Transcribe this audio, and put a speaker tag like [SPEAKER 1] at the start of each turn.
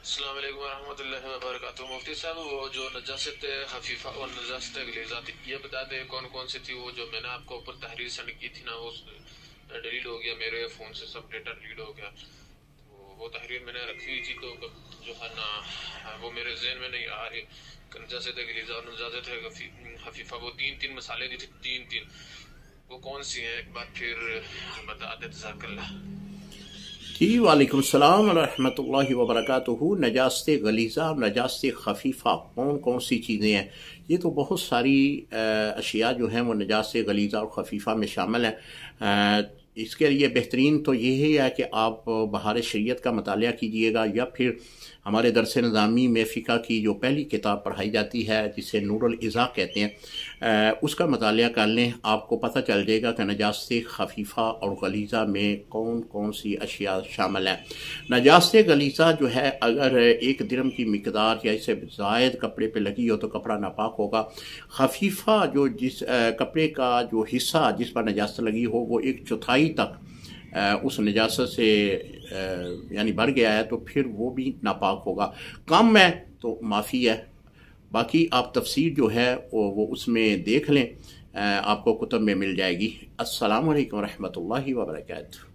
[SPEAKER 1] السلام علیکم ورحمۃ اللہ وبرکاتہ۔ مفتی صاحب، وہ جو نجاست خفیفہ اور نجاست غلیظہ تھی، یہ بتا دیں کون کون سی تھی؟ وہ جو میں نے آپ کو اوپر تحریر سینڈ کی تھی نا، وہ ڈیلیٹ ہو گیا میرے فون سے، سب ڈیٹا ڈیلیٹ ہو گیا۔ وہ تحریر میں نے رکھی ہوئی تھی تو جو ہے نا وہ میرے ذہن میں نہیں آ رہی۔ نجاست غلیظہ اور نجاست خفیفہ، وہ تین مسالے دی تھی، تین وہ کون سی ہیں؟ ایک بار پھر بتا دیں، جزاک اللہ۔
[SPEAKER 2] جی وعلیکم السلام ورحمۃ اللہ وبرکاتہ۔ نجاست غلیظہ اور نجاست خفیفہ کون کون سی چیزیں ہیں؟ یہ تو بہت ساری اشیاء جو ہیں وہ نجاست غلیظہ اور خفیفہ میں شامل ہیں۔ اس کے لیے بہترین تو یہی ہے کہ آپ بہار شریعت کا مطالعہ کیجئے گا، یا پھر ہمارے درس نظامی میں فقہ کی جو پہلی کتاب پڑھائی جاتی ہے جسے نور الازا کہتے ہیں، اس کا مطالعہ کر لیں۔ آپ کو پتہ چل جائے گا کہ نجاست خفیفہ اور غلیظہ میں کون کون سی اشیاء شامل ہیں۔ نجاست غلیظہ جو ہے، اگر 1 درم کی مقدار یا اس سے زائد کپڑے پہ لگی ہو تو کپڑا ناپاک ہوگا۔ خفیفہ جو جس کپڑے کا جو حصہ جس پر نجاست لگی ہو وہ 1/4 تک اس نجاست سے یعنی بڑھ گیا ہے تو پھر وہ بھی ناپاک ہوگا۔ کم ہے تو معافی ہے۔ باقی آپ تفسیر جو ہے وہ اس میں دیکھ لیں، آپ کو کتب میں مل جائے گی۔ السلام علیکم ورحمۃ اللہ وبرکاتہ۔